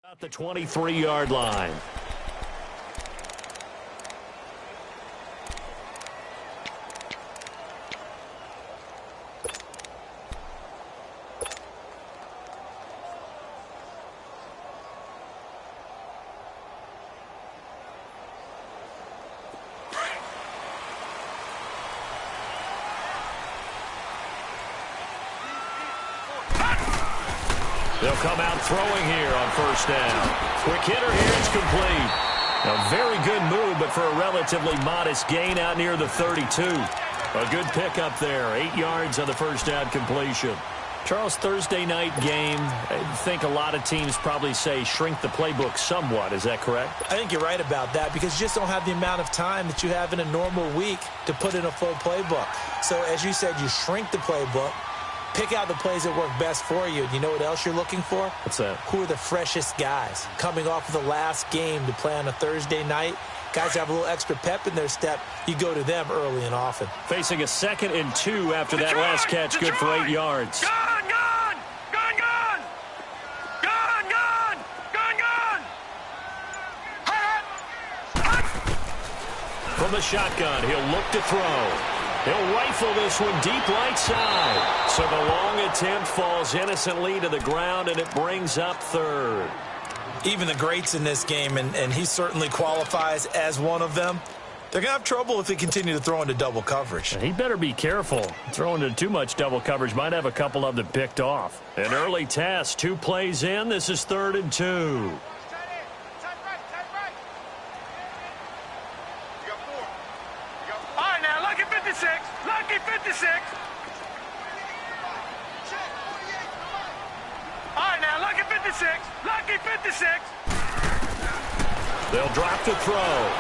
At the 23-yard line. They'll come out throwing here on first down. Quick hitter here, it's complete. A very good move, but for a relatively modest gain out near the 32. A good pickup there, 8 yards on the first down completion. Charles, Thursday night game, I think a lot of teams probably say shrink the playbook somewhat. Is that correct? I think you're right about that because you just don't have the amount of time that you have in a normal week to put in a full playbook. So as you said, you shrink the playbook. Pick out the plays that work best for you. And you know what else you're looking for? What's that? Who are the freshest guys? Coming off of the last game to play on a Thursday night, guys have a little extra pep in their step. You go to them early and often. Facing a 2nd and 2 after that last catch, good for 8 yards. Gone! From the shotgun, he'll look to throw. He'll rifle this one deep right side. So the long attempt falls innocently to the ground, and it brings up 3rd. Even the greats in this game, and he certainly qualifies as one of them, they're going to have trouble if they continue to throw into double coverage. He better be careful. Throwing into too much double coverage might have a couple of them picked off. An early test, 2 plays in. This is 3rd and 2. Lucky 56. All right, now, lucky 56. Lucky 56. They'll drop to throw.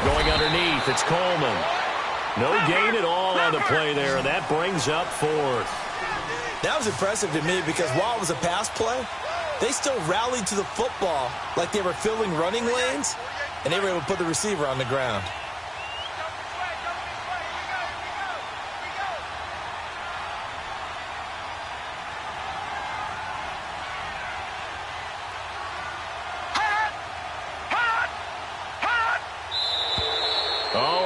Going underneath, it's Coleman. No gain at all on the play there, and that brings up 4th. That was impressive to me because while it was a pass play, they still rallied to the football like they were filling running lanes, and they were able to put the receiver on the ground.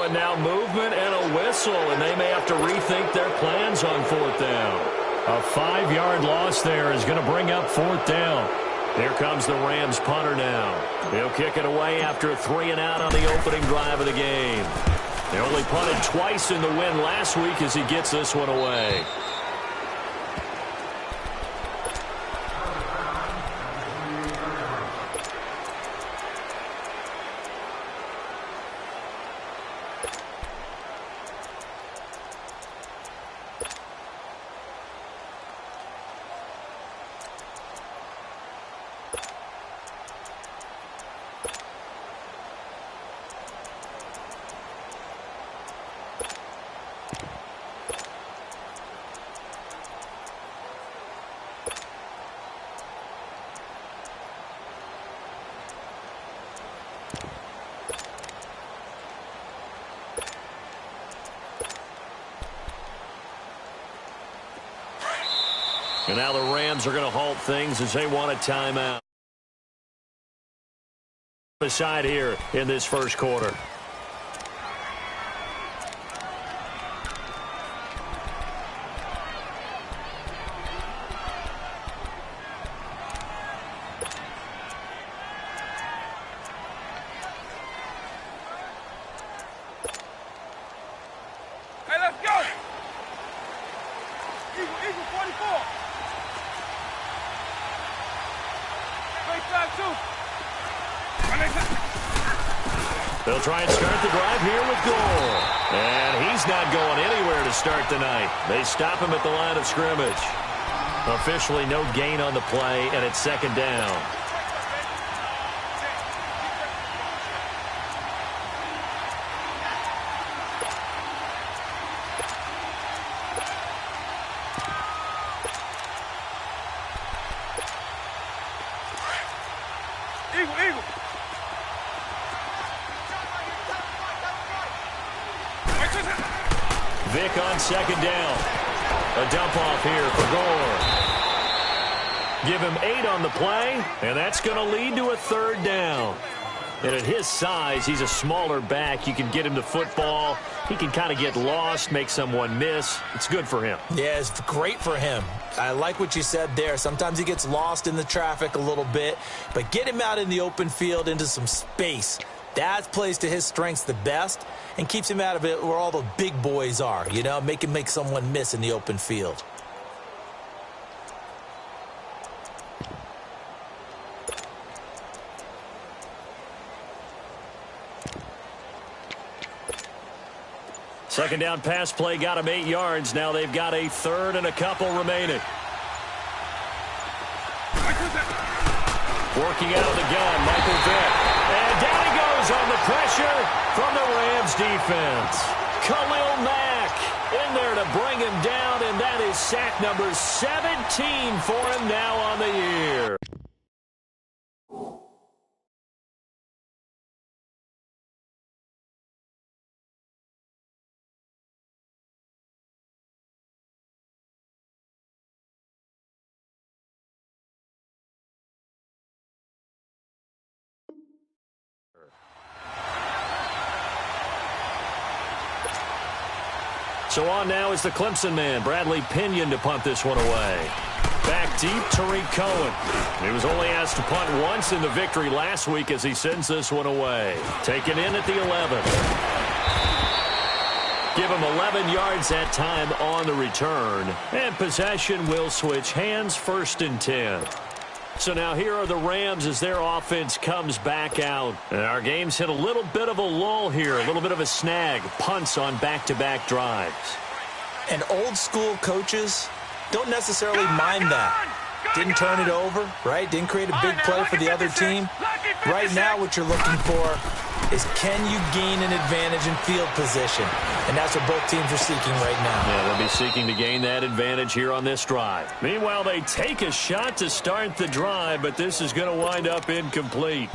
And now movement and a whistle, and they may have to rethink their plans on 4th down. A 5-yard loss there is going to bring up 4th down. Here comes the Rams punter now. He'll kick it away after a 3 and out on the opening drive of the game. They only punted twice in the win last week as he gets this one away. And now the Rams are going to halt things as they want a timeout. The side here in this first quarter. Hey, let's go! Eagle 44. They'll try and start the drive here with goal. And he's not going anywhere to start tonight. They stop him at the line of scrimmage. Officially no gain on the play, and it's 2nd down. Eagle. Vick on 2nd down. A dump off here for Gore. Give him 8 on the play, and that's going to lead to a 3rd down. And at his size, he's a smaller back. You can get him to football. He can kind of get lost, make someone miss. It's good for him. Yeah, it's great for him. I like what you said there. Sometimes he gets lost in the traffic a little bit, but get him out in the open field into some space. That plays to his strengths the best and keeps him out of it where all the big boys are, you know, make someone miss in the open field. Second down pass play got him 8 yards. Now they've got a 3rd and a couple remaining. Working out of the gun, Michael Vick. And down he goes on the pressure from the Rams defense. Khalil Mack in there to bring him down, and that is sack number 17 for him now on the year. So on now is the Clemson man, Bradley Pinion, to punt this one away. Back deep, Tariq Cohen. He was only asked to punt once in the victory last week as he sends this one away. Taken in at the 11. Give him 11 yards that time on the return. And possession will switch hands, 1st and 10. So now here are the Rams as their offense comes back out. And our game's hit a little bit of a lull here, a little bit of a snag. Punts on back-to-back drives. And old-school coaches don't necessarily mind that. Didn't turn it over, right? Didn't create a big play for the other team. Right now what you're looking for is, can you gain an advantage in field position? And that's what both teams are seeking right now. Yeah, they'll be seeking to gain that advantage here on this drive. Meanwhile, they take a shot to start the drive, but this is going to wind up incomplete.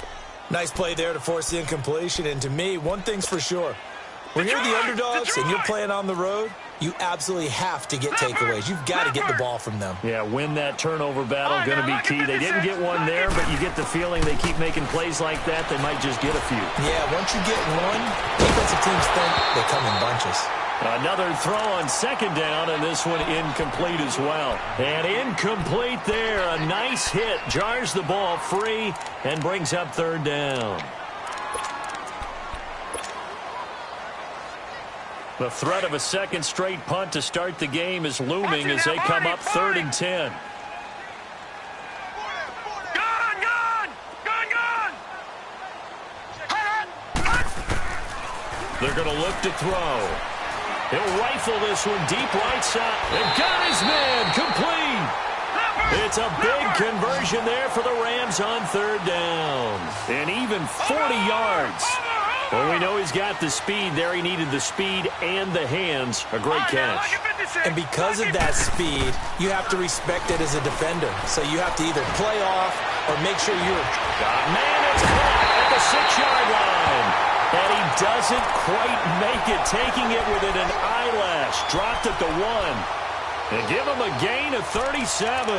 Nice play there to force the incompletion. And to me, one thing's for sure. When you're the underdogs and you're playing on the road, you absolutely have to get takeaways. You've got to get the ball from them. Yeah, win that turnover battle, going to be key. They didn't get one there, but you get the feeling they keep making plays like that, they might just get a few. Yeah, once you get one, defensive teams think they come in bunches. Another throw on 2nd down, and this one incomplete as well. And incomplete there. A nice hit. Jars the ball free and brings up 3rd down. The threat of a second straight punt to start the game is looming as they come up 3rd and 10. They're going to look to throw. He'll rifle this one deep right side. And got his man complete. It's a big conversion there for the Rams on 3rd down. And even 40 yards. Well, we know he's got the speed there. He needed the speed and the hands. A great catch. And because of that speed, you have to respect it as a defender. So you have to either play off or make sure you're... Man, it's caught at the 6-yard line. And he doesn't quite make it, taking it within an eyelash. Dropped at the 1. And give him a gain of 37.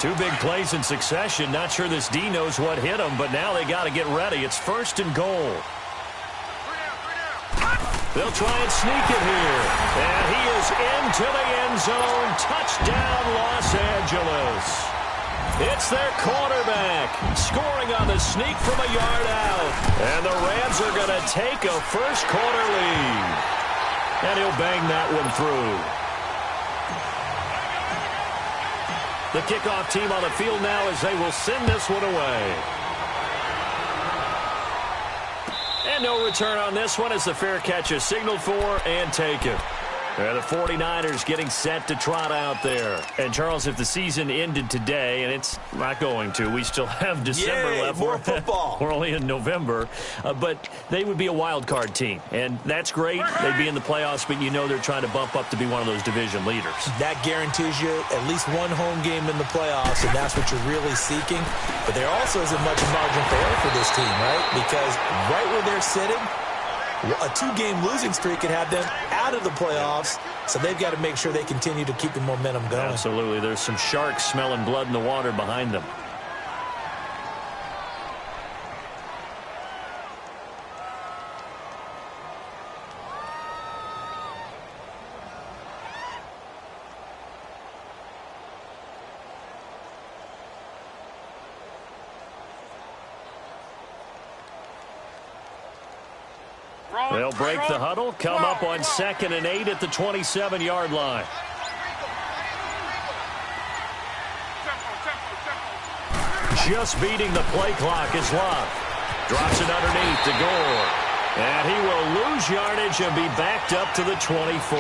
Two big plays in succession. Not sure this D knows what hit him, but now they got to get ready. It's 1st and goal. They'll try and sneak it here. And he is into the end zone. Touchdown, Los Angeles. It's their quarterback scoring on the sneak from a yard out. And the Rams are going to take a first-quarter lead. And he'll bang that one through. The kickoff team on the field now as they will send this one away. And no return on this one as the fair catch is signaled for and taken. And the 49ers getting set to trot out there. And, Charles, if the season ended today, and it's not going to, we still have December left. More football. We're only in November. But they would be a wild card team. And that's great. They'd be in the playoffs, but you know they're trying to bump up to be one of those division leaders. That guarantees you at least one home game in the playoffs, and that's what you're really seeking. But there also isn't much margin for error for this team, right? Because right where they're sitting, A 2-game losing streak could have them out of the playoffs, so they've got to make sure they continue to keep the momentum going. Absolutely. There's some sharks smelling blood in the water behind them. They'll break the huddle, come up on 2nd and 8 at the 27-yard line. Just beating the play clock is Luck. Drops it underneath to Gore. And he will lose yardage and be backed up to the 24.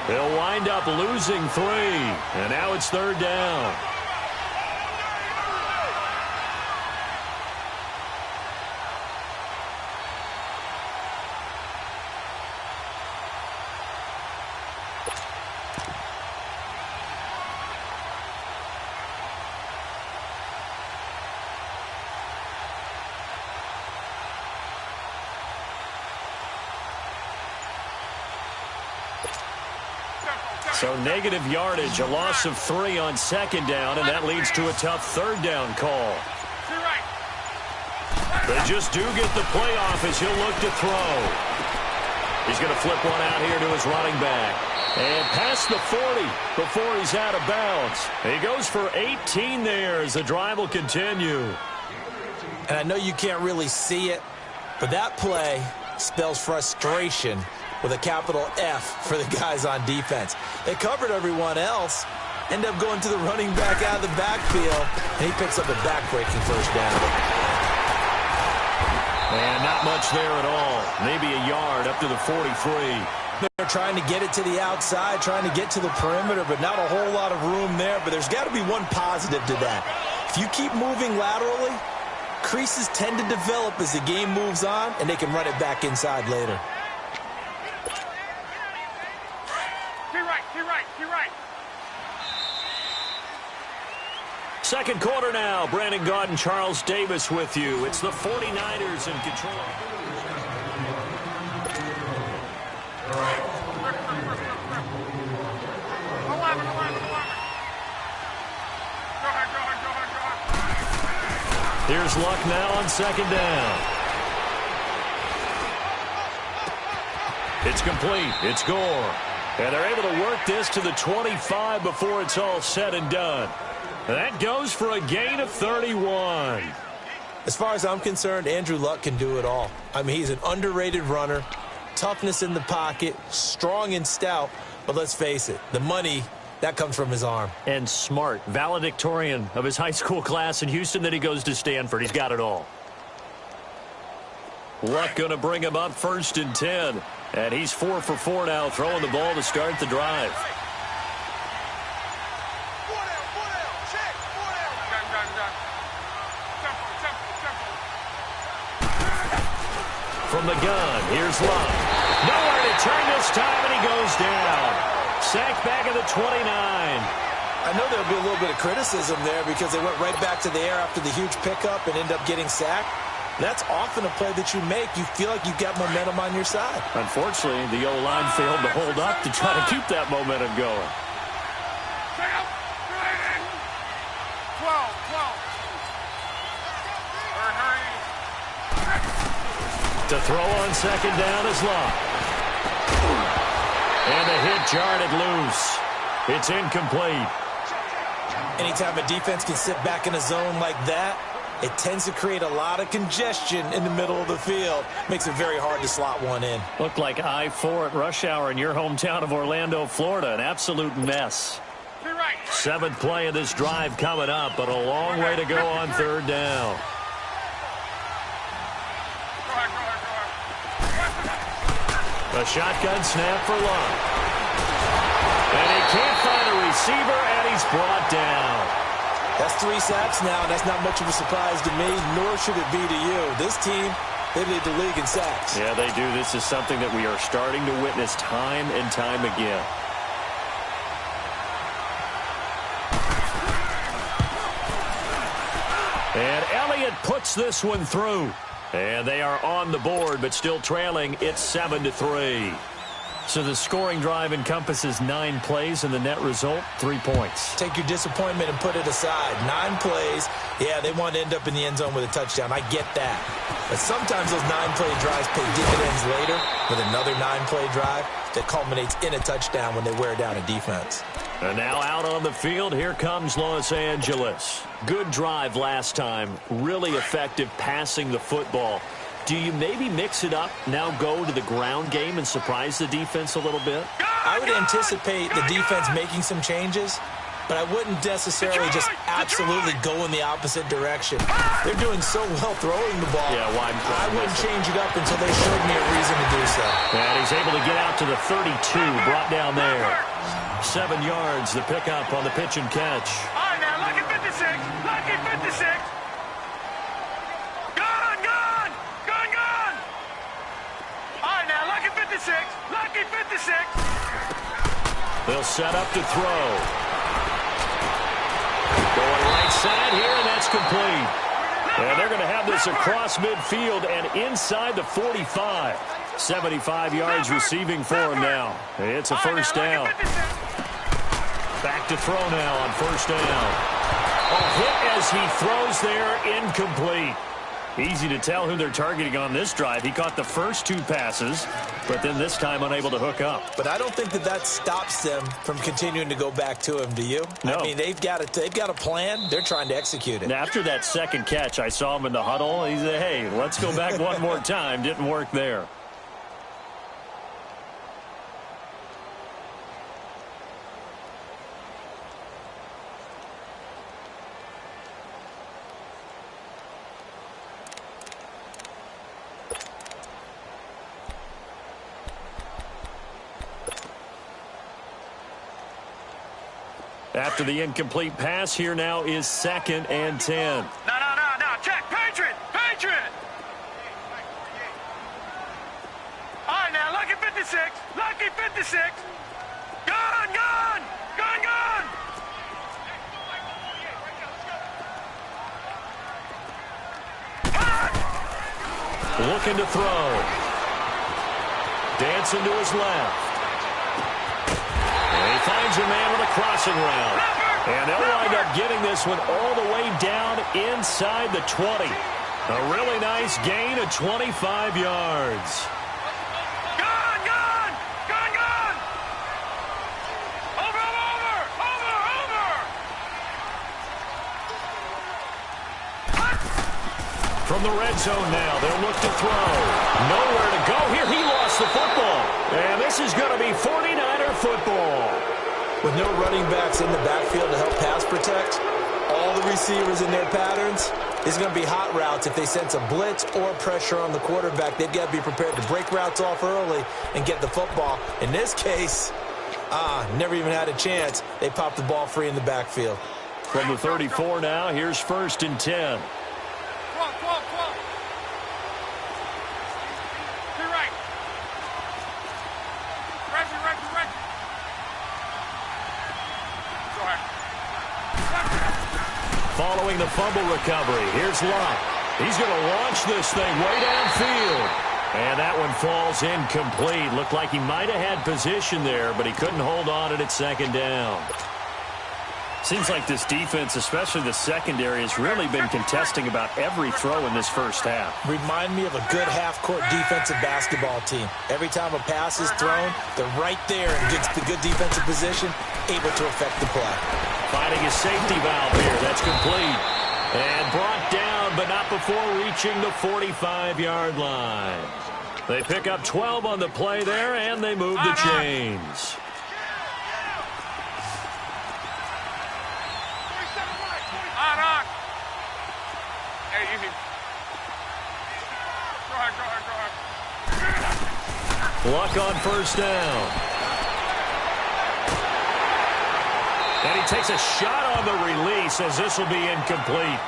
They'll wind up losing 3. And now it's 3rd down. So negative yardage, a loss of 3 on 2nd down, and that leads to a tough 3rd down call. They just do get the playoff as he'll look to throw. He's going to flip one out here to his running back. And past the 40 before he's out of bounds. He goes for 18 there as the drive will continue. And I know you can't really see it, but that play spells frustration with a capital F for the guys on defense. They covered everyone else, end up going to the running back out of the backfield, and he picks up a back-breaking 1st down. And not much there at all. Maybe a yard up to the 43. They're trying to get it to the outside, trying to get to the perimeter, but not a whole lot of room there. But there's got to be one positive to that. If you keep moving laterally, creases tend to develop as the game moves on, and they can run it back inside later. Second quarter now. Brandon Gaudin and Charles Davis with you. It's the 49ers in control. Here's Luck now on 2nd down. It's complete. It's Gore. And they're able to work this to the 25 before it's all said and done. That goes for a gain of 31. As far as I'm concerned, Andrew Luck can do it all. I mean, he's an underrated runner, toughness in the pocket, strong and stout, but let's face it, the money, that comes from his arm. And smart, valedictorian of his high school class in Houston, then he goes to Stanford. He's got it all. Luck going to bring him up 1st and 10. And he's 4 for 4 now, throwing the ball to start the drive. From the gun, here's Luck. Nowhere to turn this time, and he goes down. Sacked back at the 29. I know there'll be a little bit of criticism there because they went right back to the air after the huge pickup and end up getting sacked. That's often a play that you make. You feel like you've got momentum on your side. Unfortunately, the O-line failed to hold up to try to keep that momentum going. 12. To throw on 2nd down is Luck. And the hit jarred it loose. It's incomplete. Anytime a defense can sit back in a zone like that, it tends to create a lot of congestion in the middle of the field. Makes it very hard to slot one in. Looked like I-4 at rush hour in your hometown of Orlando, Florida. An absolute mess. 7th play of this drive coming up, but a long way to go on 3rd down. A shotgun snap for Luck. And he can't find a receiver, and he's brought down. That's 3 sacks now. That's not much of a surprise to me, nor should it be to you. This team, they lead the league in sacks. Yeah, they do. This is something that we are starting to witness time and time again. And Elliott puts this one through. And they are on the board, but still trailing. It's 7-3. So the scoring drive encompasses 9 plays, and the net result, 3 points. Take your disappointment and put it aside. 9 plays. Yeah, they want to end up in the end zone with a touchdown. I get that. But sometimes those 9-play drives pay dividends later with another 9-play drive that culminates in a touchdown when they wear down a defense. And now out on the field, here comes Los Angeles. Good drive last time. Really effective passing the football. Do you maybe mix it up, now go to the ground game and surprise the defense a little bit? I would anticipate the defense making some changes, but I wouldn't necessarily just absolutely go in the opposite direction. They're doing so well throwing the ball. Yeah, I wouldn't change it up until they showed me a reason to do so. And he's able to get out to the 32, brought down there. 7 yards, the pickup on the pitch and catch. All right, now, lucky 56. Lucky 56. Lucky 56. They'll set up to throw. Going right side here, and that's complete. And they're going to have this across midfield and inside the 45. 75 yards receiving for him now. It's a first down. Back to throw now on first down. A hit as he throws there, incomplete. Easy to tell who they're targeting on this drive. He caught the first 2 passes, but then this time unable to hook up. But I don't think that stops them from continuing to go back to him, do you? No. I mean, they've got a plan. They're trying to execute it. And after that second catch, I saw him in the huddle. He said, hey, let's go back one more time. Didn't work there. After the incomplete pass, here now is 2nd and 10. No. Check. Patriot. All right, now, lucky 56. Lucky 56. Gone. Looking to throw. Dancing to his left. And he finds a man with a crossing route. And they'll wind up getting this one all the way down inside the 20. A really nice gain of 25 yards. Gone. Over. From the red zone now, they'll look to throw. Nowhere to go here. He lost the football. And this is going to be 49er football. With no running backs in the backfield to help pass protect, all the receivers in their patterns, it's going to be hot routes. If they sense a blitz or pressure on the quarterback, they've got to be prepared to break routes off early and get the football. In this case, never even had a chance. They popped the ball free in the backfield. From the 34 now, here's 1st and 10. Come on. To right. Right. Following the fumble recovery, here's Locke. He's going to launch this thing way downfield. And that one falls incomplete. Looked like he might have had position there, but he couldn't hold on it at 2nd down. Seems like this defense, especially the secondary, has really been contesting about every throw in this first half. Remind me of a good half-court defensive basketball team. Every time a pass is thrown, they're right there and gets the good defensive position, able to affect the play. Finding a safety valve here. That's complete. And brought down, but not before reaching the 45-yard line. They pick up 12 on the play there, and they move the chains. Luck on first down. And he takes a shot on the release as this will be incomplete.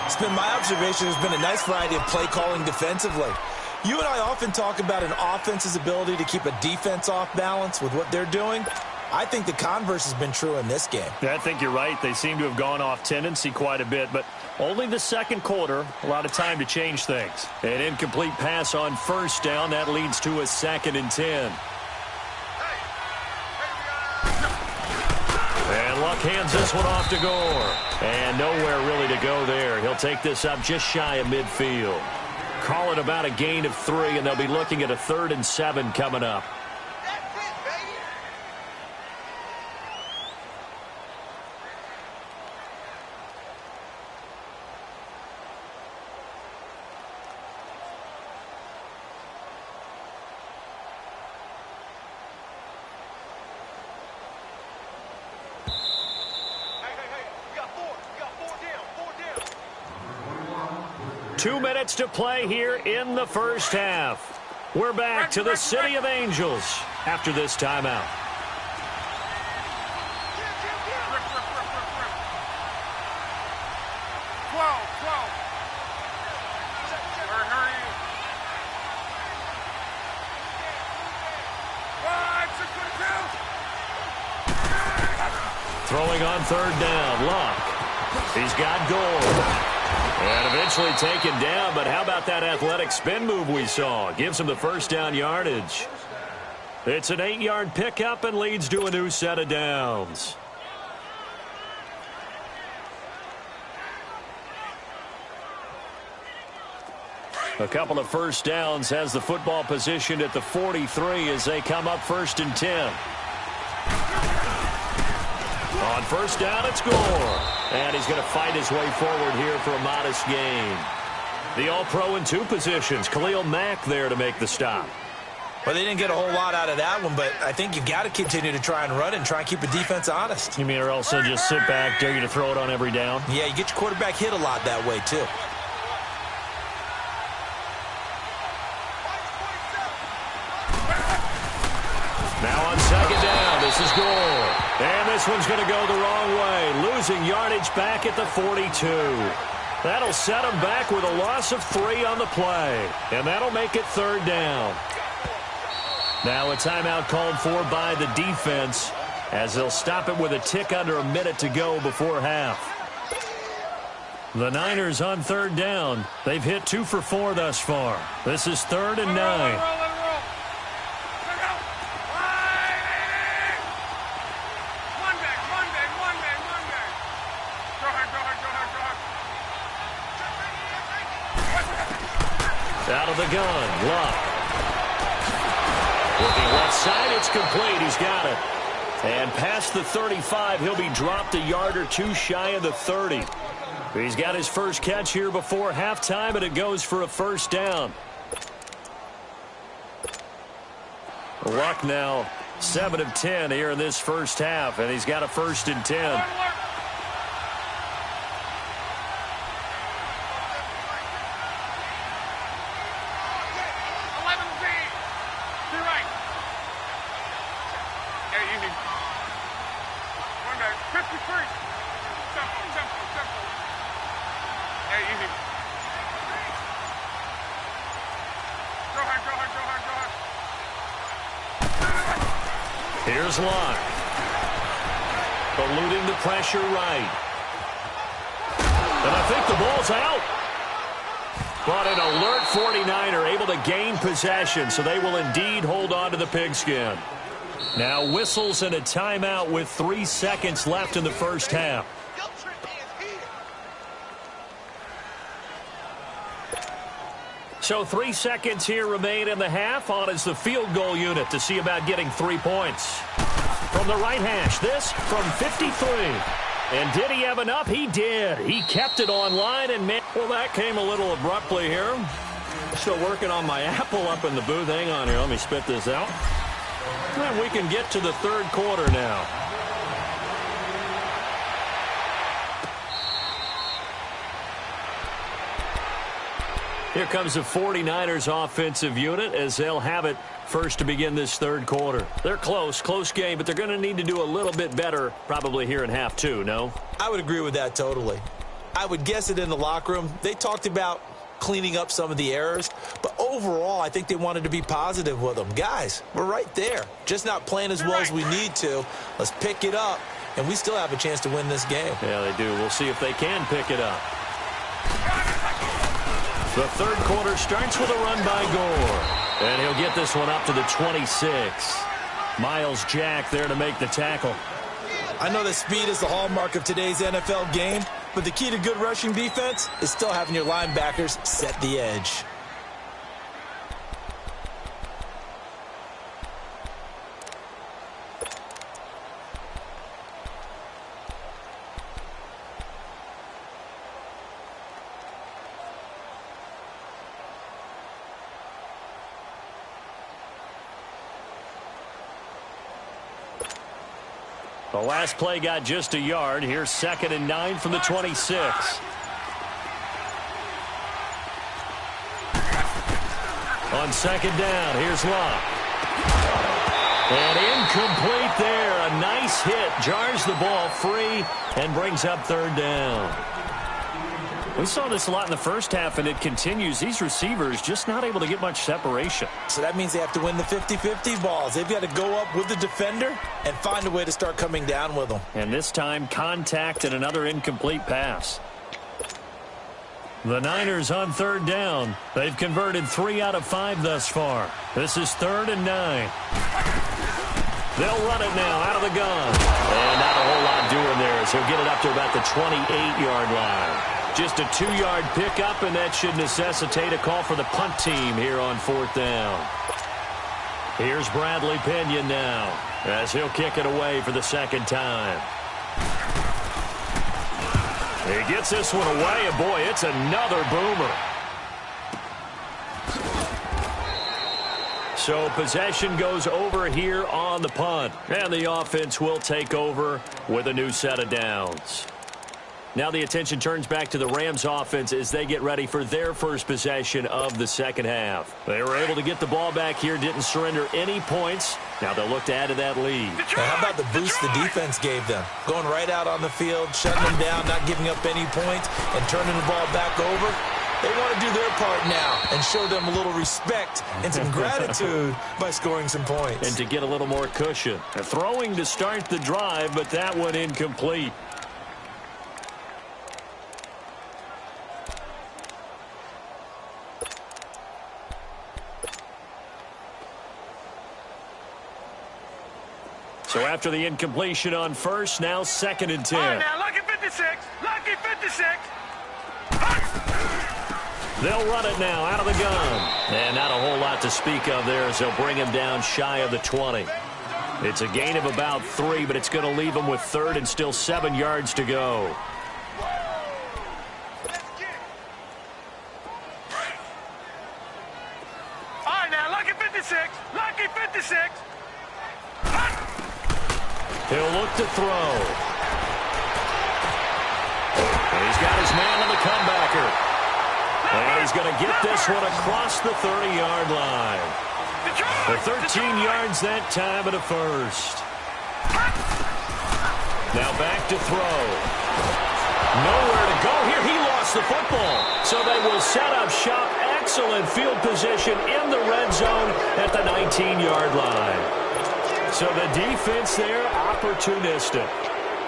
It's been my observation there's been a nice variety of play calling defensively. You and I often talk about an offense's ability to keep a defense off balance with what they're doing. I think the converse has been true in this game. Yeah, I think you're right. They seem to have gone off tendency quite a bit, but only the second quarter, a lot of time to change things. An incomplete pass on first down. That leads to a 2nd and 10. And Luck hands this one off to Gore. And nowhere really to go there. He'll take this up just shy of midfield. Call it about a gain of 3, and they'll be looking at a 3rd and 7 coming up. Two minutes to play here in the first half. We're back to the City of Angels after this timeout. Throwing on 3rd down, Luck. He's got Gore. And eventually taken down, but how about that athletic spin move we saw? Gives him the first down yardage. It's an 8-yard pickup and leads to a new set of downs. A couple of first downs has the football positioned at the 43 as they come up 1st and 10. On first down, it's Gore. And he's going to fight his way forward here for a modest gain. The All-Pro in 2 positions. Khalil Mack there to make the stop. Well, they didn't get a whole lot out of that one, but I think you got to continue to try and run and try and keep the defense honest. You mean or else they'll just sit back, dare you to throw it on every down? Yeah, you get your quarterback hit a lot that way, too. Now on 2nd down, this is Gore. And this one's going to go the wrong way, losing yardage back at the 42. That'll set him back with a loss of 3 on the play. And that'll make it 3rd down. Now a timeout called for by the defense as they'll stop it with a tick under a minute to go before half. The Niners on 3rd down. They've hit 2 for 4 thus far. This is 3rd and 9. Out of the gun, Luck. Looking left side, it's complete. He's got it. And past the 35, he'll be dropped a yard or 2 shy of the 30. He's got his first catch here before halftime, and it goes for a first down. Luck now 7 of 10 here in this first half, and he's got a 1st and 10. Here's Luck. Eluding the pressure right. And I think the ball's out. But an alert 49er able to gain possession, so they will indeed hold on to the pigskin. Now whistles and a timeout with 3 seconds left in the first half. So 3 seconds here remain in the half. On is the field goal unit to see about getting 3 points. From the right hash, this from 53. And did he have enough? He did. He kept it on line and made. Well, that came a little abruptly here. Still working on my apple up in the booth. Hang on here. Let me spit this out. And we can get to the 3rd quarter now. Here comes the 49ers offensive unit as they'll have it first to begin this 3rd quarter. They're close game, but they're going to need to do a little bit better probably here in half 2, no? I would agree with that totally. I would guess it in the locker room. They talked about cleaning up some of the errors. But overall, I think they wanted to be positive with them. Guys, we're right there. Just not playing as well as we need to. Let's pick it up, and we still have a chance to win this game. Yeah, they do. We'll see if they can pick it up. The third quarter starts with a run by Gore. And he'll get this one up to the 26. Miles Jack there to make the tackle. I know that speed is the hallmark of today's NFL game, but the key to good rushing defense is still having your linebackers set the edge. The last play got just a yard. Here's 2nd and 9 from the 26. On 2nd down, here's Locke. And incomplete there. A nice hit. Jars the ball free and brings up 3rd down. We saw this a lot in the first half, and it continues. These receivers just not able to get much separation. So that means they have to win the 50-50 balls. They've got to go up with the defender and find a way to start coming down with them. And this time, contact and another incomplete pass. The Niners on 3rd down. They've converted 3 out of 5 thus far. This is 3rd and 9. They'll run it now out of the gun. And not a whole lot doing there as he'll get it up to about the 28-yard line. Just a 2-yard pickup, and that should necessitate a call for the punt team here on 4th down. Here's Bradley Pinion now as he'll kick it away for the 2nd time. He gets this one away, and boy, it's another boomer. So possession goes over here on the punt, and the offense will take over with a new set of downs. Now the attention turns back to the Rams offense as they get ready for their first possession of the second half. They were able to get the ball back here, didn't surrender any points. Now they'll look to add to that lead. Now how about the boost the defense gave them? Going right out on the field, shutting them down, not giving up any points, and turning the ball back over. They want to do their part now and show them a little respect and some gratitude by scoring some points. And to get a little more cushion. They're throwing to start the drive, but that one incomplete. So after the incompletion on first, now 2nd and 10. All right, now, lucky 56. Lucky 56. They'll run it now out of the gun. And not a whole lot to speak of there as they'll bring him down shy of the 20. It's a gain of about 3, but it's going to leave him with 3rd and still 7 yards to go. All right, now, lucky 56. Lucky 56. He'll look to throw. And he's got his man on the comebacker. And he's going to get this one across the 30-yard line. For 13 yards that time at a first. Now back to throw. Nowhere to go here. He lost the football. So they will set up shop. Excellent field position in the red zone at the 19-yard line. So the defense there, opportunistic.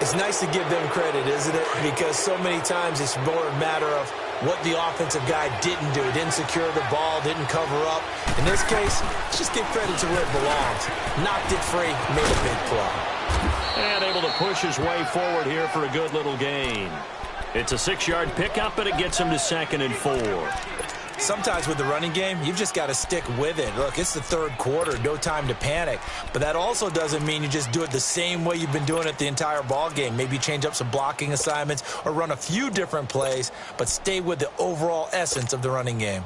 It's nice to give them credit, isn't it? Because so many times it's more a matter of what the offensive guy didn't do. Didn't secure the ball, didn't cover up. In this case, let's just give credit to where it belongs. Knocked it free, made a big play. And able to push his way forward here for a good little gain. It's a 6-yard pickup, and it gets him to 2nd and 4. Sometimes with the running game, you've just got to stick with it. Look, it's the 3rd quarter, no time to panic. But that also doesn't mean you just do it the same way you've been doing it the entire ball game. Maybe change up some blocking assignments or run a few different plays, but stay with the overall essence of the running game.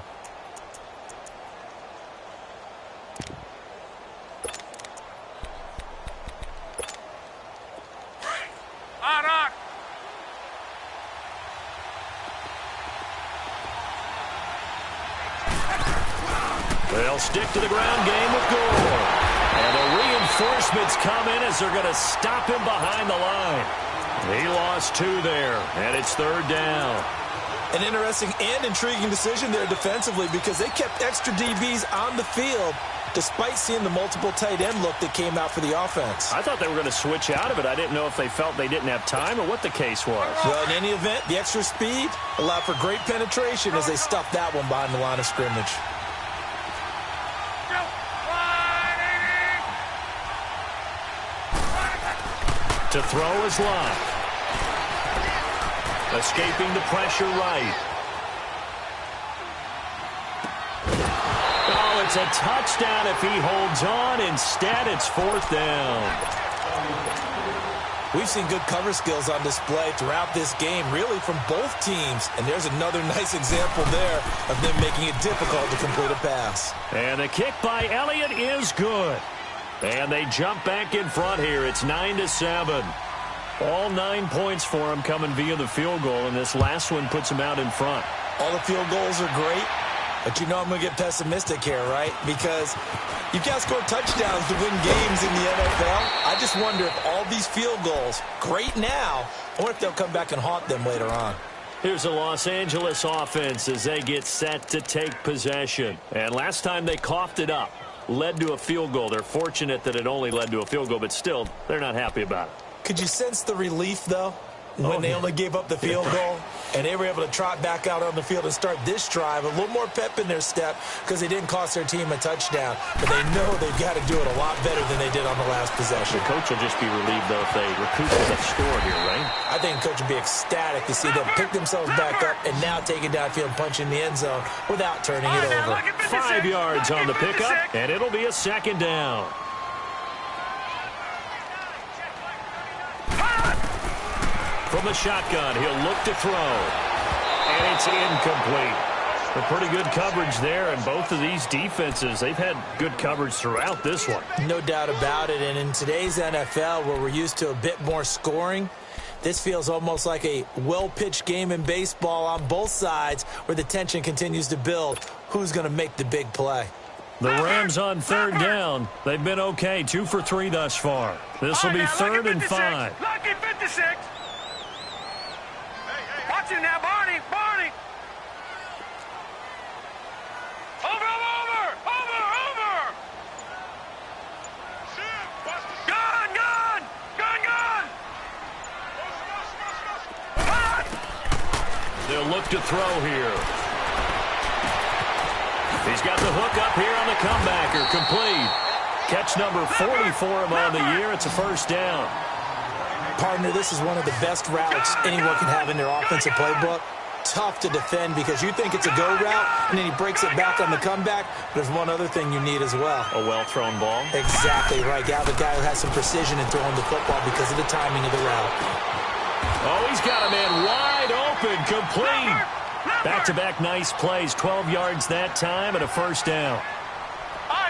They'll stick to the ground game with Gore. And the reinforcements come in as they're going to stop him behind the line. He lost 2 there, and it's 3rd down. An interesting and intriguing decision there defensively because they kept extra DBs on the field despite seeing the multiple tight end look that came out for the offense. I thought they were going to switch out of it. I didn't know if they felt they didn't have time or what the case was. Well, in any event, the extra speed allowed for great penetration as they stuffed that one behind the line of scrimmage. To throw is Locke. Escaping the pressure right. Oh, it's a touchdown if he holds on. Instead, it's 4th down. We've seen good cover skills on display throughout this game, really from both teams. And there's another nice example there of them making it difficult to complete a pass. And the kick by Elliott is good. And they jump back in front here. It's 9-7. All 9 points for them coming via the field goal, and this last one puts them out in front. All the field goals are great, but you know I'm going to get pessimistic here, right? Because you've got to score touchdowns to win games in the NFL. I just wonder if all these field goals, great now, or if they'll come back and haunt them later on. Here's a Los Angeles offense as they get set to take possession. And last time they coughed it up, led to a field goal. They're fortunate that it only led to a field goal, but still, they're not happy about it. Could you sense the relief, though, when they only gave up the field goal and they were able to trot back out on the field and start this drive? A little more pep in their step because they didn't cost their team a touchdown, but they know they've got to do it a lot better than they did on the last possession. The coach will just be relieved, though, if they recoup the score here, right? I think the coach would be ecstatic to see them pick themselves back up and now take it downfield and punch in the end zone without turning it over. 5 yards on the pickup, and it'll be a 2nd down. From the shotgun, he'll look to throw. And it's incomplete. A pretty good coverage there, and both of these defenses, they've had good coverage throughout this one. No doubt about it, and in today's NFL, where we're used to a bit more scoring, this feels almost like a well-pitched game in baseball on both sides where the tension continues to build. Who's going to make the big play? The Rams on 3rd down. They've been okay, 2 for 3 thus far. This will be 3rd and 5. Lucky 56. Watch him now, Barney. Barney. Over. Gun. They'll look to throw here. He's got the hook up here on the comebacker. Complete. Catch number 40 for him on the year. It's a 1st down. Partner, this is one of the best routes anyone can have in their offensive playbook. Tough to defend because you think it's a go route, and then he breaks it back on the comeback. There's one other thing you need as well. A well-thrown ball? Exactly right. Got the guy who has some precision in throwing the football because of the timing of the route. Oh, he's got a man wide open. Complete. Back-to-back nice plays. 12 yards that time and a 1st down.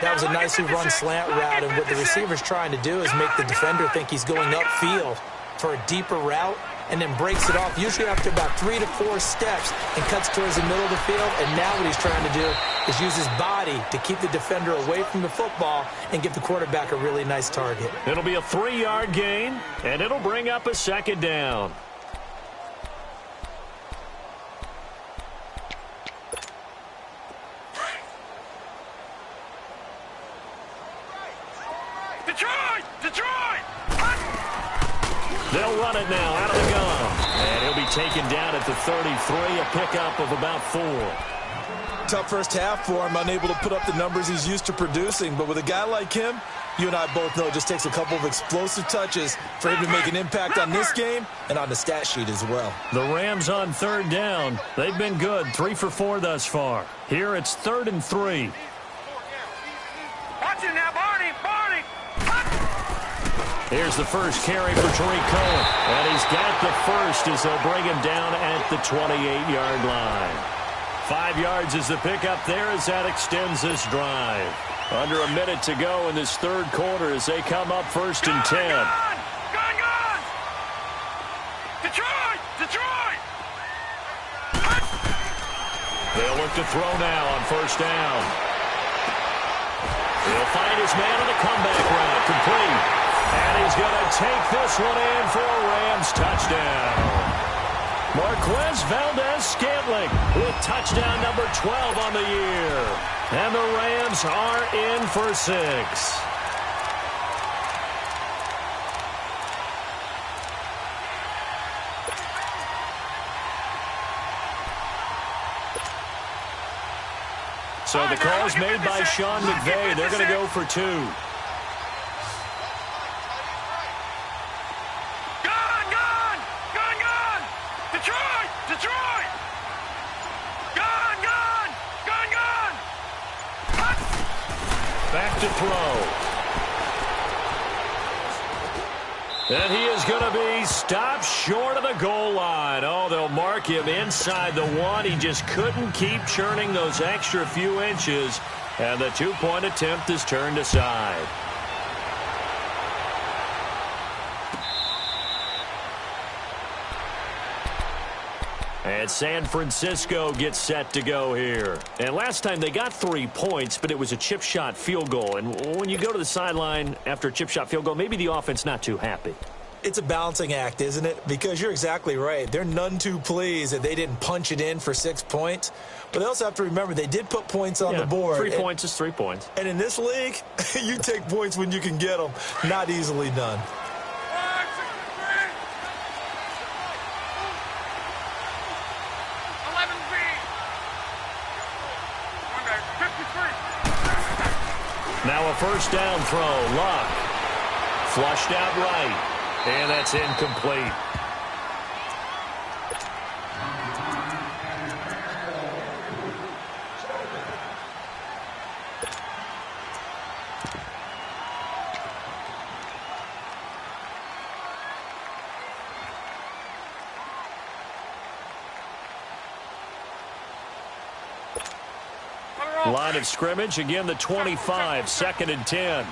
That was a nicely run slant route, and what the receiver's trying to do is make the defender think he's going upfield for a deeper route and then breaks it off, usually after about 3 to 4 steps, and cuts towards the middle of the field. And now what he's trying to do is use his body to keep the defender away from the football and give the quarterback a really nice target. It'll be a 3-yard gain, and it'll bring up a 2nd down. Detroit! They'll run it now out of the gun. And he'll be taken down at the 33, a pickup of about 4. Tough first half for him, unable to put up the numbers he's used to producing. But with a guy like him, you and I both know it just takes a couple of explosive touches for him to make an impact on this game and on the stat sheet as well. The Rams on 3rd down. They've been good, 3 for 4 thus far. Here it's 3rd and 3. Watch it now, Barney. Here's the first carry for Tariq Cohen. And he's got the first as they'll bring him down at the 28-yard line. 5 yards is the pickup there as that extends this drive. Under a minute to go in this 3rd quarter as they come up 1st and 10. Gun! Detroit! They'll look to throw now on 1st down. He'll find his man on the comeback route. Complete. And he's going to take this one in for a Rams touchdown. Marquez Valdez-Scantling with touchdown number 12 on the year. And the Rams are in for 6. So the call's made by Sean McVay. They're going to go for 2. Detroit! Gone! Back to throw. And he is going to be stopped short of the goal line. Oh, they'll mark him inside the 1. He just couldn't keep churning those extra few inches. And the 2-point attempt is turned aside. And San Francisco gets set to go here. And last time they got 3 points, but it was a chip shot field goal. And when you go to the sideline after a chip shot field goal, maybe the offense not too happy. It's a balancing act, isn't it? Because you're exactly right. They're none too pleased that they didn't punch it in for 6 points. But they also have to remember they did put points on the board. 3 points is 3 points. And in this league, you take points when you can get them. Not easily done. Now a first down throw. Luck. Flushed out right. And that's incomplete. Line of scrimmage, again the 25, 2nd and 10.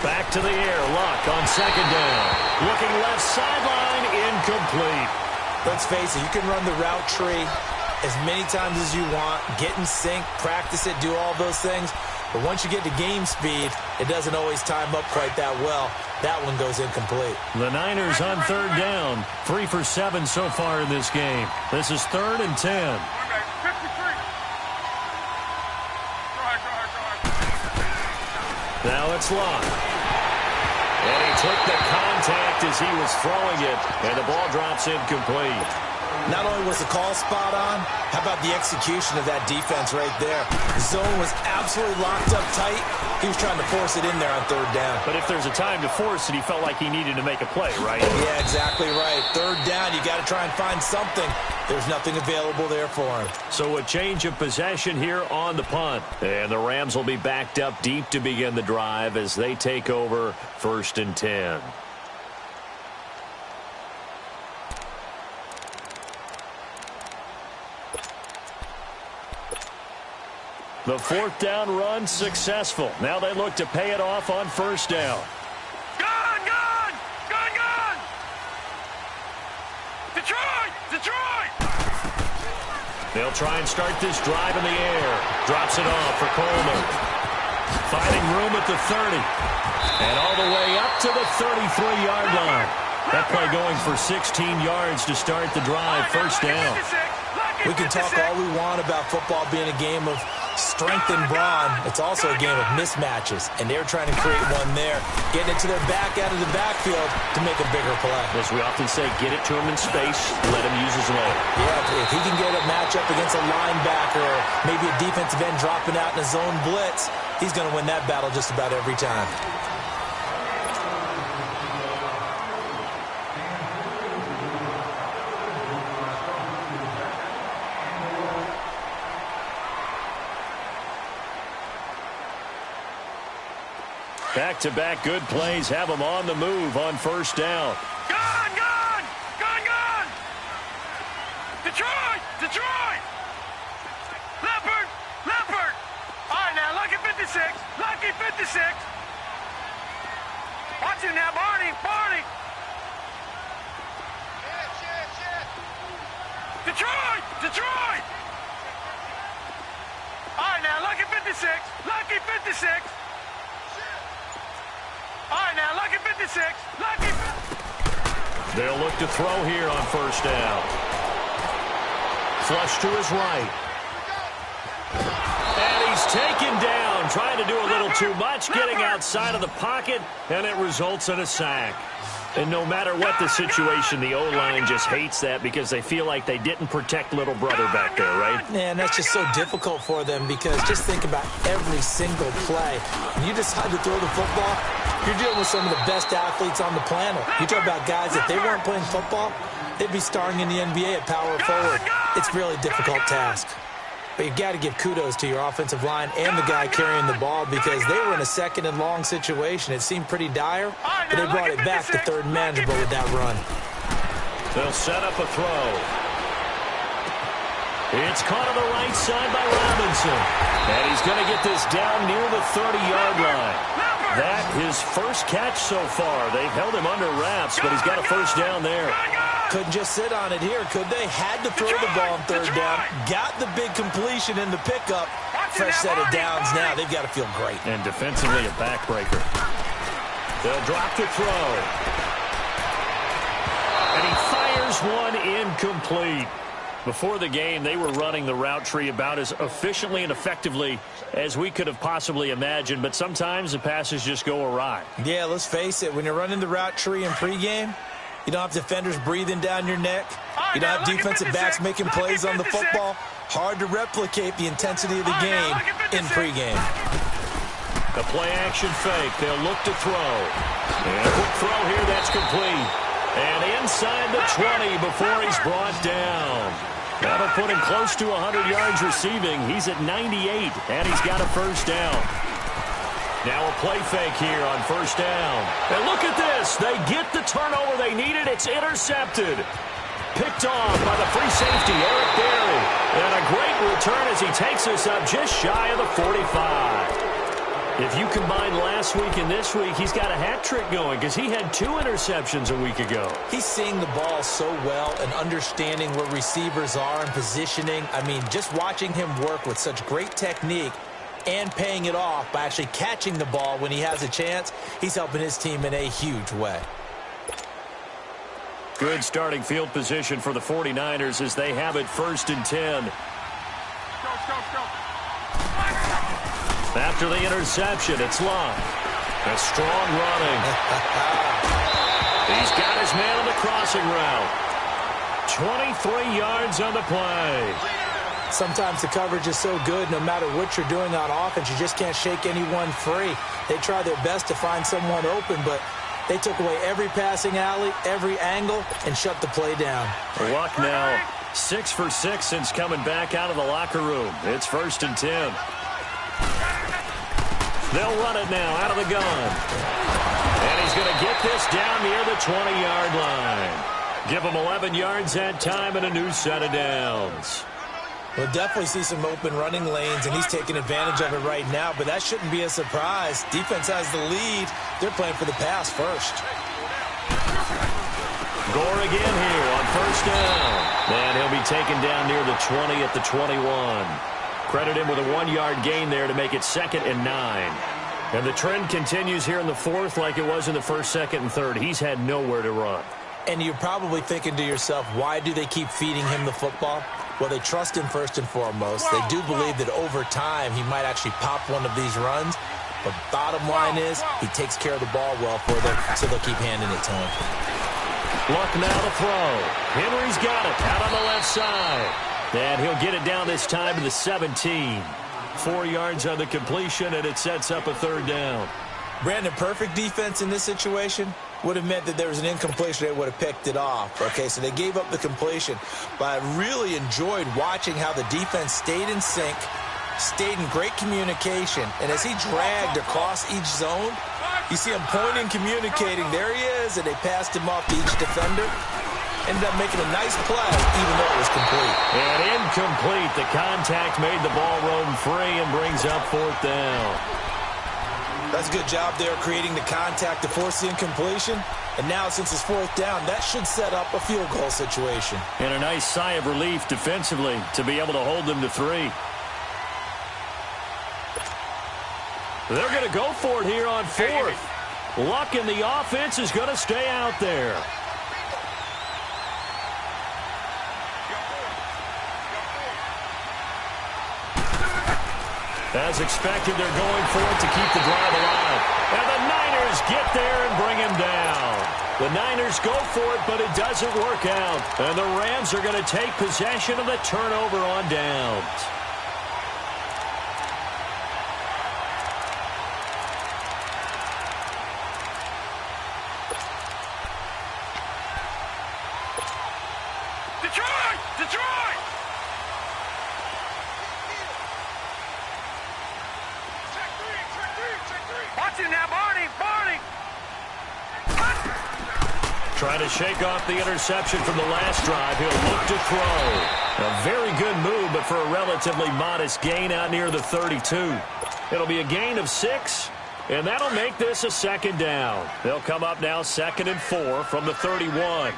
Back to the air, Luck on 2nd down. Looking left sideline, incomplete. Let's face it, you can run the route tree as many times as you want, get in sync, practice it, do all those things. But once you get to game speed, it doesn't always time up quite that well. That one goes incomplete. The Niners on 3rd down. 3 for 7 so far in this game. This is 3rd and 10. Now it's Luck. And he took the contact as he was throwing it, and the ball drops incomplete. Not only was the call spot on, how about the execution of that defense right there? The zone was absolutely locked up tight. He was trying to force it in there on 3rd down. But if there's a time to force it, he felt like he needed to make a play, right? Yeah, exactly right. 3rd down, you got to try and find something. There's nothing available there for him. So a change of possession here on the punt. And the Rams will be backed up deep to begin the drive as they take over 1st and 10. The 4th down run successful. Now they look to pay it off on 1st down. Gone! Detroit! They'll try and start this drive in the air. Drops it off for Coleman. Finding room at the 30. And all the way up to the 33-yard line. That play going for 16 yards to start the drive. 1st down. We can talk all we want about football being a game of strength and brawn. It's also a game of mismatches, and they're trying to create one there, getting it to their back out of the backfield to make a bigger play. As we often say, get it to him in space, let him use his leg. Yeah, if he can get a matchup against a linebacker or maybe a defensive end dropping out in a zone blitz, he's going to win that battle just about every time. Back-to-back good plays have him on the move on 1st down. Gone! Detroit! Leopard! All right, now, Lucky 56! Watch him now, Barney! Detroit! 56. All right, now, lucky 56. Lucky. They'll look to throw here on first down. Flush to his right. And he's taken down, trying to do a little too much, getting outside of the pocket, and it results in a sack. And no matter what the situation, the O-line just hates that because they feel like they didn't protect little brother back there, right? Yeah, and that's just so difficult for them because just think about every single play. When you decide to throw the football, you're dealing with some of the best athletes on the planet. You talk about guys, if they weren't playing football, they'd be starring in the NBA at power forward. It's a really difficult task. But you've got to give kudos to your offensive line and the guy carrying the ball because they were in a second and long situation. It seemed pretty dire, but they brought it back to third and manageable with that run. They'll set up a throw. It's caught on the right side by Robinson. And he's going to get this down near the 30-yard line. That his first catch so far. They've held him under wraps, but he's got a first down there. Couldn't just sit on it here, could they? Had to throw the ball on third down. Got the big completion in the pickup. Fresh set of downs now. They've got to feel great. And defensively a backbreaker. They'll drop to throw. And he fires one incomplete. Before the game, they were running the route tree about as efficiently and effectively as we could have possibly imagined, but sometimes the passes just go awry. Yeah, let's face it. When you're running the route tree in pregame, you don't have defenders breathing down your neck. You don't have defensive backs making plays on the football. Hard to replicate the intensity of the game in pregame. The play-action fake. They'll look to throw. And a quick throw here. That's complete. And inside the 20 before he's brought down. That'll put him close to 100 yards receiving. He's at 98, and he's got a first down. Now a play fake here on first down. And look at this. They get the turnover they needed. It's intercepted. Picked off by the free safety, Eric Berry. And a great return as he takes us up just shy of the 45. If you combine last week and this week, he's got a hat trick going because he had 2 interceptions a week ago. He's seeing the ball so well and understanding where receivers are and positioning. I mean, just watching him work with such great technique and paying it off by actually catching the ball when he has a chance, he's helping his team in a huge way. Good starting field position for the 49ers as they have it 1st and 10. After the interception, it's Love. A strong running. He's got his man on the crossing route. 23 yards on the play. Sometimes the coverage is so good, no matter what you're doing on offense, you just can't shake anyone free. They try their best to find someone open, but they took away every passing alley, every angle, and shut the play down. Luck now 6 for 6 since coming back out of the locker room. It's 1st and 10. They'll run it now out of the gun. And he's going to get this down near the 20-yard line. Give him 11 yards that time and a new set of downs. We'll definitely see some open running lanes, and he's taking advantage of it right now, but that shouldn't be a surprise. Defense has the lead. They're playing for the pass first. Gore again here on first down. And he'll be taken down near the 20 at the 21. Credit him with a 1-yard gain there to make it 2nd and 9. And the trend continues here in the 4th like it was in the 1st, 2nd, and 3rd. He's had nowhere to run. And you're probably thinking to yourself, why do they keep feeding him the football? Well, they trust him first and foremost. They do believe that over time he might actually pop one of these runs. But bottom line is he takes care of the ball well for them, so they'll keep handing it to him. Luck now to throw. Henry's got it out on the left side. And he'll get it down this time to the 17. 4 yards on the completion, and it sets up a 3rd down. Brandon, perfect defense in this situation would have meant that there was an incompletion. They would have picked it off. Okay, so they gave up the completion. But I really enjoyed watching how the defense stayed in sync, stayed in great communication. And as he dragged across each zone, you see him pointing, communicating. There he is, and they passed him off to each defender. Ended up making a nice play, even though it was complete. And incomplete. The contact made the ball roam free and brings up 4th down. That's a good job there creating the contact to force the incompletion. And now, since it's 4th down, that should set up a field goal situation. And a nice sigh of relief defensively to be able to hold them to 3. They're going to go for it here on fourth. Luck in the offense is going to stay out there. As expected, they're going for it to keep the drive alive. And the Niners get there and bring him down. The Niners go for it, but it doesn't work out. And the Rams are going to take possession of the turnover on downs. Detroit! Detroit! Check three. Watch it now, Barney! Trying to shake off the interception from the last drive. He'll look to throw. A very good move, but for a relatively modest gain out near the 32. It'll be a gain of 6, and that'll make this a second down. They'll come up now 2nd and 4 from the 31.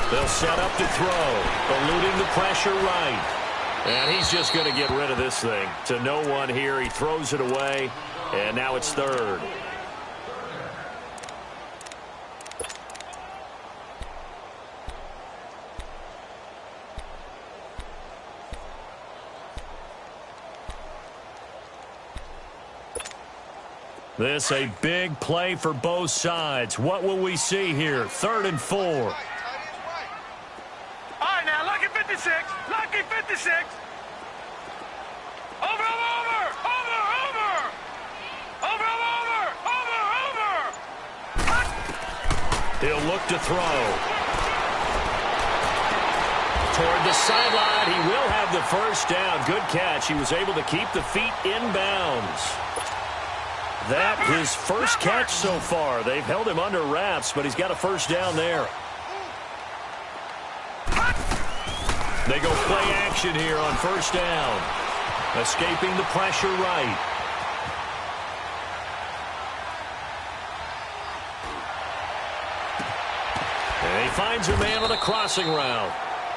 They'll set up to throw, eluding the pressure right. And he's just going to get rid of this thing. To no one here, he throws it away, and now it's 3rd. This a big play for both sides. What will we see here? 3rd and 4. All right, now, lucky 56. Lucky 56. Over. He'll look to throw. Toward the sideline, he will have the first down. Good catch. He was able to keep the feet in bounds. That his first catch so far. They've held him under wraps, but he's got a first down there. They go play action here on first down. Escaping the pressure right. And he finds a man on a crossing route.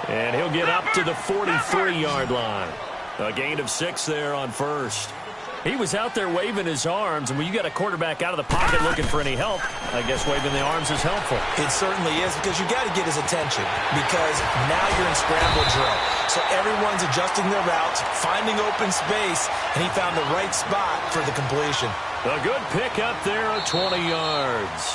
And he'll get up to the 43-yard line. A gain of 6 there on first. He was out there waving his arms, and when you got a quarterback out of the pocket looking for any help, I guess waving the arms is helpful. It certainly is, because you got to get his attention, because now you're in scramble drill. So everyone's adjusting their routes, finding open space, and he found the right spot for the completion. A good pick up there at 20 yards.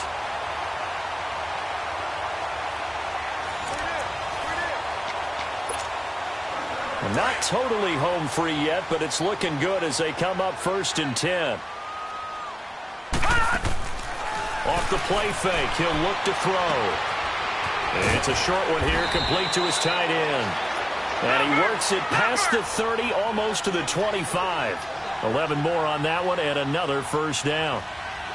Not totally home free yet, but it's looking good as they come up 1st and 10. Off the play fake, he'll look to throw. And it's a short one here, complete to his tight end. And he works it past the 30, almost to the 25. 11 more on that one, and another first down.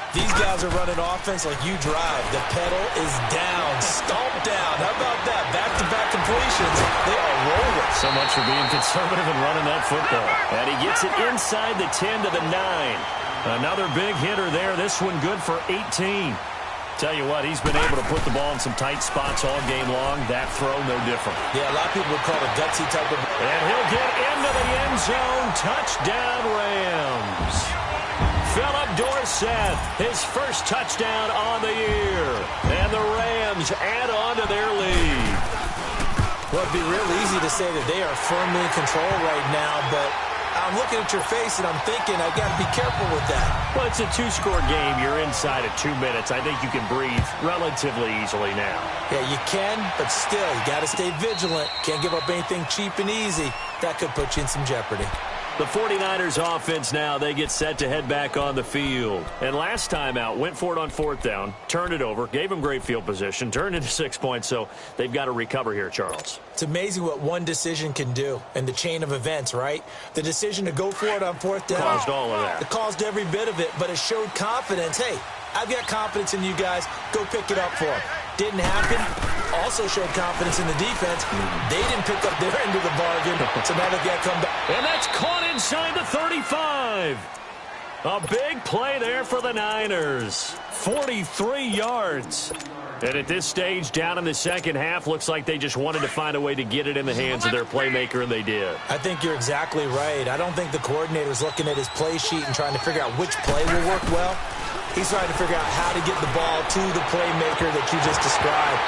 These guys are running offense like you drive. The pedal is down, stomped down. How about that? Back-to-back completions. They are rolling. So much for being conservative and running that football. And he gets it inside the 10 to the 9. Another big hitter there. This one good for 18. Tell you what, he's been able to put the ball in some tight spots all game long. That throw, no different. Yeah, a lot of people would call it a gutsy type of... And he'll get into the end zone. Touchdown, Rams. Philip Dorsett, his first touchdown on the year. And the Rams add on to their lead. Well, it'd be real easy to say that they are firmly in control right now, but I'm looking at your face and I'm thinking I got to be careful with that. Well, it's a 2-score game. You're inside of 2 minutes. I think you can breathe relatively easily now. Yeah, you can, but still, you got to stay vigilant. Can't give up anything cheap and easy. That could put you in some jeopardy. The 49ers offense now, they get set to head back on the field. And last time out, went for it on 4th down, turned it over, gave them great field position, turned into 6 points, so they've got to recover here, Charles. It's amazing what one decision can do in the chain of events, right? The decision to go for it on 4th down. Caused all of that. It caused every bit of it, but it showed confidence. Hey, I've got confidence in you guys. Go pick it up for them. Didn't happen. Also showed confidence in the defense. They didn't pick up their end of the bargain, so now they've got to come back. And that's caught inside the 35. A big play there for the Niners. 43 yards. And at this stage, down in the second half, looks like they just wanted to find a way to get it in the hands of their playmaker, and they did. I think you're exactly right. I don't think the coordinator's looking at his play sheet and trying to figure out which play will work well. He's trying to figure out how to get the ball to the playmaker that you just described.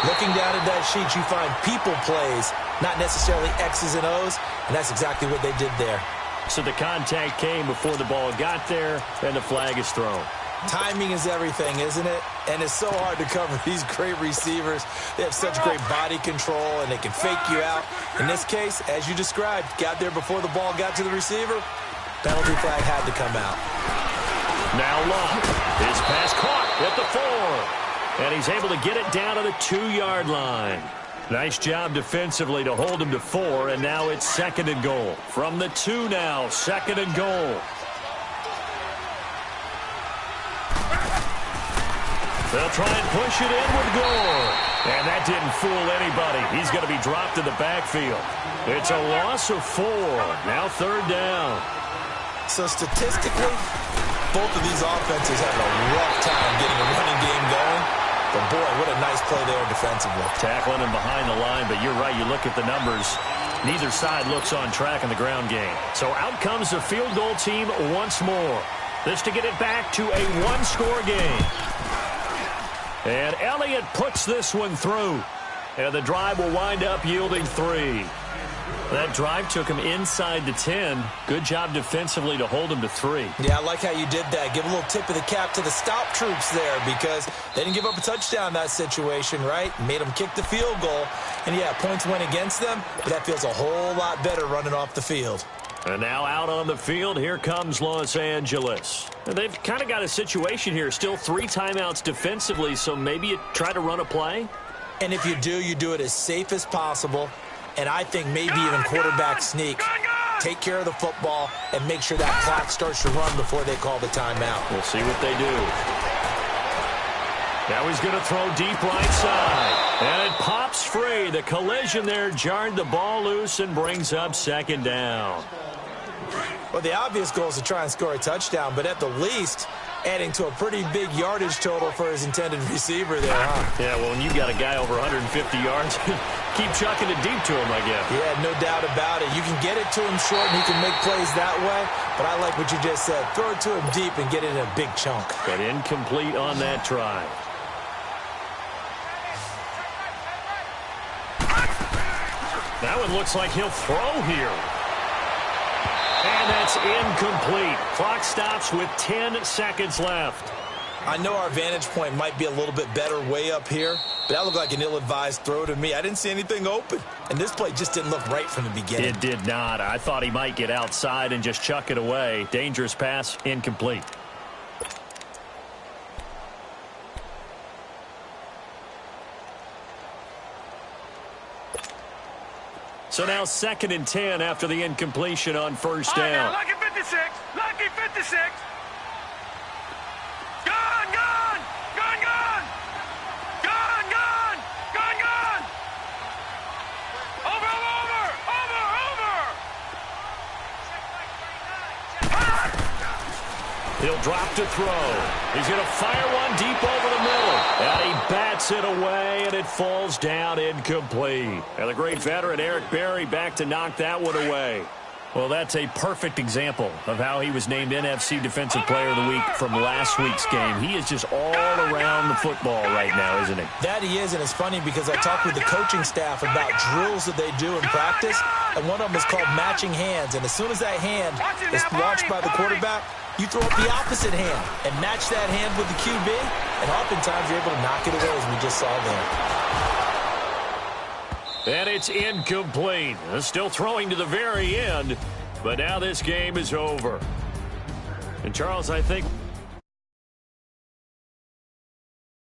Looking down at that sheet, you find people plays, not necessarily X's and O's, and that's exactly what they did there. So the contact came before the ball got there, and the flag is thrown. Timing is everything, isn't it? And it's so hard to cover these great receivers. They have such great body control, and they can fake you out. In this case, as you described, got there before the ball got to the receiver. Penalty flag had to come out. Now Long. His pass caught at the 4. And he's able to get it down to the 2-yard line. Nice job defensively to hold him to 4, and now it's 2nd and goal. From the 2 now, 2nd and goal. They'll try and push it in with Gore. And that didn't fool anybody. He's going to be dropped in the backfield. It's a loss of 4. Now 3rd down. So statistically, both of these offenses have a rough time getting a running game going. But boy, what a nice play there defensively. Tackling him behind the line, but you're right. You look at the numbers. Neither side looks on track in the ground game. So out comes the field goal team once more. This to get it back to a 1-score game. And Elliott puts this one through. And the drive will wind up yielding 3. That drive took him inside the 10. Good job defensively to hold him to 3. Yeah, I like how you did that. Give a little tip of the cap to the stop troops there because they didn't give up a touchdown in that situation, right? Made them kick the field goal. And, yeah, points went against them, but that feels a whole lot better running off the field. And now out on the field, here comes Los Angeles. They've kind of got a situation here. Still 3 timeouts defensively, so maybe you try to run a play? And if you do it as safe as possible. And I think maybe even quarterback sneak. Take care of the football and make sure that clock starts to run before they call the timeout. We'll see what they do. Now he's going to throw deep right side. And it pops free. The collision there jarred the ball loose and brings up 2nd down. Well, the obvious goal is to try and score a touchdown, but at the least, adding to a pretty big yardage total for his intended receiver there, huh? Yeah, well, when you've got a guy over 150 yards, keep chucking it deep to him, I guess. Yeah, no doubt about it. You can get it to him short, and he can make plays that way, but I like what you just said. Throw it to him deep and get it in a big chunk. But incomplete on that try. That one looks like he'll throw here. And that's incomplete. Clock stops with 10 seconds left. I know our vantage point might be a little bit better way up here, but that looked like an ill-advised throw to me. I didn't see anything open, and this play just didn't look right from the beginning. It did not. I thought he might get outside and just chuck it away. Dangerous pass, incomplete. So now 2nd and 10 after the incompletion on 1st down. Lucky 56. Lucky 56. Gone, gone. Gone, gone. Gone, gone. Gone, gone. Over, over, over, over. He'll drop to throw. He's going to fire one deep over the middle. And he bats it away, and it falls down incomplete. And the great veteran Eric Berry back to knock that one away. Well, that's a perfect example of how he was named NFC Defensive Player of the Week from last week's game. He is just all around the football right now, isn't he? That he is, and it's funny because I talked with the coaching staff about drills that they do in practice, and one of them is called matching hands. And as soon as that hand is launched by the quarterback, you throw up the opposite hand and match that hand with the QB, and oftentimes you're able to knock it away, as we just saw there. And it's incomplete. Still throwing to the very end, but now this game is over. And Charles, I think